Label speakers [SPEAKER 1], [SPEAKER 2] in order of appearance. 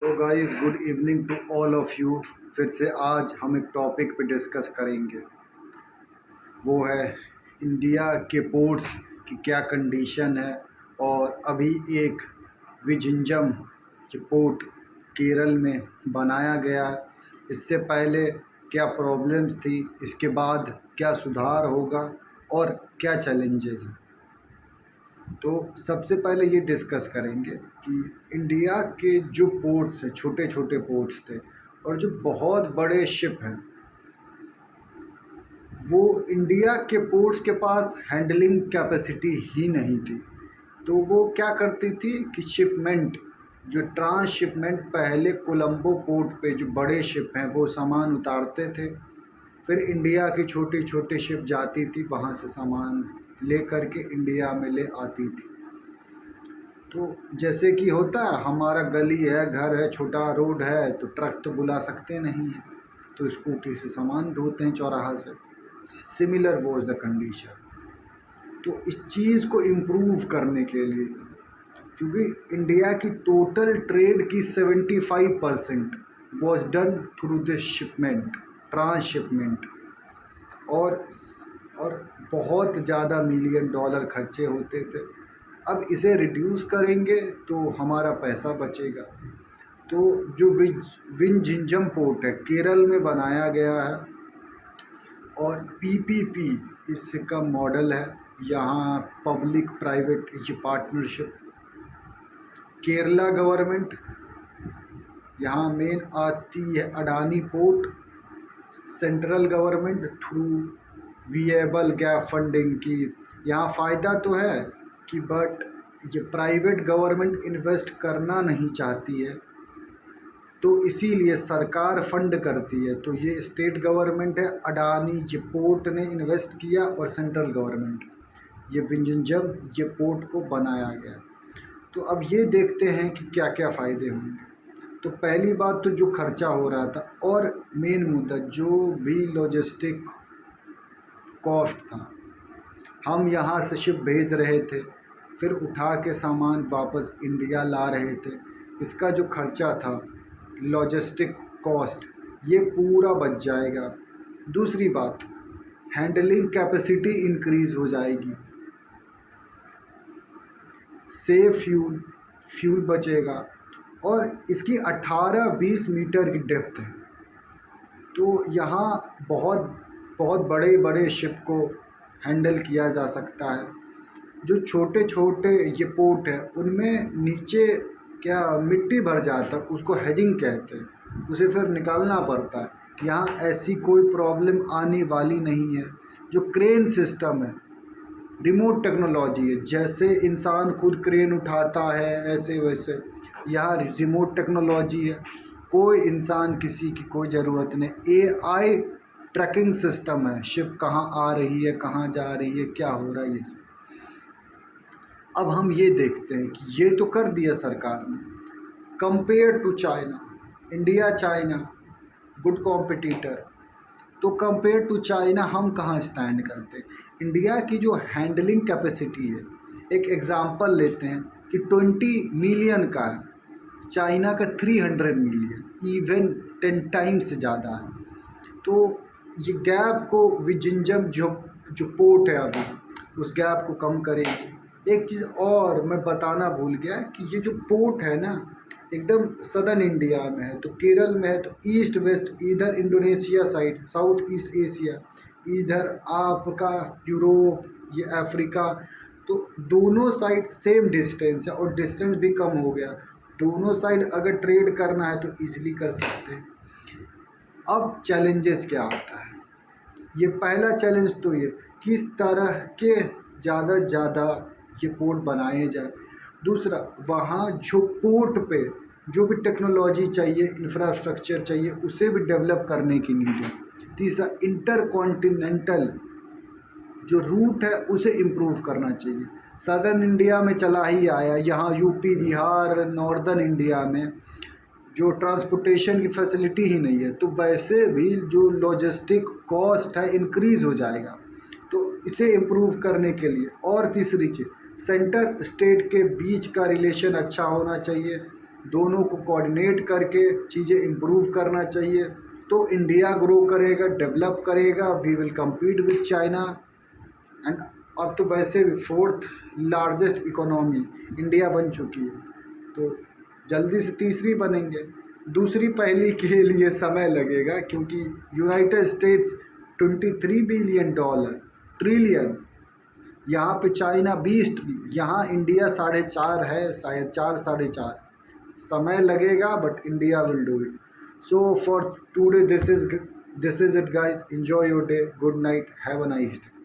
[SPEAKER 1] तो guys, good evening to all of you. फिर से आज हम एक टॉपिक पे डिस्कस करेंगे। वो है इंडिया के पोर्ट्स की क्या कंडीशन है। और अभी एक विझिंजम ये पोर्ट केरल में बनाया गया है। इससे पहले क्या प्रॉब्लम्स थी, इसके बाद क्या सुधार होगा और क्या चैलेंजेस हैं। तो सबसे पहले ये डिस्कस करेंगे कि इंडिया के जो पोर्ट्स हैं, छोटे छोटे पोर्ट्स थे और जो बहुत बड़े शिप हैं, वो इंडिया के पोर्ट्स के पास हैंडलिंग कैपेसिटी ही नहीं थी। तो वो क्या करती थी कि शिपमेंट, जो ट्रांसशिपमेंट, पहले कोलंबो पोर्ट पे जो बड़े शिप हैं वो सामान उतारते थे। फिर इंडिया की छोटी छोटी शिप जाती थी, वहाँ से सामान ले करके इंडिया में ले आती थी। तो जैसे कि होता है, हमारा गली है, घर है, छोटा रोड है, तो ट्रक तो बुला सकते नहीं हैं, तो स्कूटी से सामान ढोते हैं चौराहा से। Similar was the condition. तो इस चीज़ को इम्प्रूव करने के लिए, क्योंकि इंडिया की टोटल ट्रेड की 75% was done through the shipment, transshipment. और और बहुत ज़्यादा मिलियन डॉलर खर्चे होते थे। अब इसे रिड्यूस करेंगे तो हमारा पैसा बचेगा। तो जो विंझिंजम पोर्ट है, केरल में बनाया गया है और पीपीपी इसका मॉडल है। यहाँ पब्लिक प्राइवेट ये पार्टनरशिप, केरला गवर्नमेंट यहाँ मेन आती है, Adani port, central government through viable gap funding की। यहाँ फ़ायदा तो है कि बट ये प्राइवेट गवर्नमेंट इन्वेस्ट करना नहीं चाहती है, तो इसीलिए सरकार फंड करती है। तो ये स्टेट गवर्नमेंट है, अडानी ये पोर्ट ने इन्वेस्ट किया, और सेंट्रल गवर्नमेंट ये विंझिंजम ये पोर्ट को बनाया गया। तो अब ये देखते हैं कि क्या क्या फ़ायदे होंगे। तो पहली बात तो जो खर्चा हो रहा था, और मेन मुद्दा जो भी लॉजिस्टिक कॉस्ट था। हम यहाँ से शिप भेज रहे थे, फिर उठा के सामान वापस इंडिया ला रहे थे, इसका जो खर्चा था, लॉजिस्टिक कॉस्ट, ये पूरा बच जाएगा। दूसरी बात, हैंडलिंग कैपेसिटी इंक्रीज़ हो जाएगी, सेफ फ्यूल बचेगा। और इसकी 18-20 मीटर की डेप्थ है, तो यहाँ बहुत बहुत बड़े बड़े शिप को हैंडल किया जा सकता है। जो छोटे छोटे ये पोर्ट है, उनमें नीचे क्या मिट्टी भर जाता है, उसको हेजिंग कहते हैं, उसे फिर निकालना पड़ता है। यहाँ ऐसी कोई प्रॉब्लम आने वाली नहीं है। जो क्रेन सिस्टम है, रिमोट टेक्नोलॉजी है, जैसे इंसान खुद क्रेन उठाता है ऐसे वैसे यहाँ रिमोट टेक्नोलॉजी है। कोई इंसान किसी की कोई ज़रूरत नहीं। एआई ट्रैकिंग सिस्टम है, शिप कहाँ आ रही है, कहाँ जा रही है, क्या हो रहा है, ये सब। अब हम ये देखते हैं कि ये तो कर दिया सरकार ने। Compare to China, India China good competitor, तो कंपेयर टू चाइना हम कहाँ स्टैंड करते हैं। इंडिया की जो हैंडलिंग कैपेसिटी है, एक एग्ज़ाम्पल लेते हैं कि 20 मिलियन का है, चाइना का 300 मिलियन, इवन 10 टाइम्स ज़्यादा है। तो ये गैप को विजिंजम जो जो पोर्ट है अभी, उस गैप को कम करेगी। एक चीज़ और मैं बताना भूल गया कि ये जो पोर्ट है ना, एकदम सदर्न इंडिया में है, तो केरल में है, तो ईस्ट वेस्ट, इधर Indonesia side, south east Asia, इधर आपका यूरोप, ये अफ्रीका, तो दोनों साइड सेम डिस्टेंस है और डिस्टेंस भी कम हो गया। दोनों साइड अगर ट्रेड करना है तो ईजिली कर सकते हैं। अब चैलेंजेस क्या आता है, ये पहला चैलेंज तो ये किस तरह के ज़्यादा ज़्यादा ये पोर्ट बनाए जाए। दूसरा, वहाँ जो पोर्ट पे जो भी टेक्नोलॉजी चाहिए, इंफ्रास्ट्रक्चर चाहिए, उसे भी डेवलप करने की नीड है। तीसरा, इंटर कॉन्टिनेंटल जो रूट है उसे इम्प्रूव करना चाहिए। सदर्न इंडिया में चला ही आया, यहाँ यूपी बिहार नॉर्दर्न इंडिया में जो ट्रांसपोर्टेशन की फैसिलिटी ही नहीं है, तो वैसे भी जो लॉजिस्टिक कॉस्ट है इंक्रीज़ हो जाएगा। तो इसे इम्प्रूव करने के लिए, और तीसरी चीज़, सेंटर स्टेट के बीच का रिलेशन अच्छा होना चाहिए। दोनों को कोऑर्डिनेट करके चीज़ें इम्प्रूव करना चाहिए, तो इंडिया ग्रो करेगा, डेवलप करेगा, we will compete with China. And अब तो वैसे भी फोर्थ लार्जेस्ट इकोनॉमी इंडिया बन चुकी है, तो जल्दी से तीसरी बनेंगे। दूसरी पहली के लिए समय लगेगा, क्योंकि यूनाइटेड स्टेट्स $23 बिलियन ट्रिलियन, यहाँ पे चाइना 20, यहाँ इंडिया 4.5 है, शायद 4 4.5। समय लगेगा but India will do it. So for today this is it guys, enjoy your day, good night, have a nice day.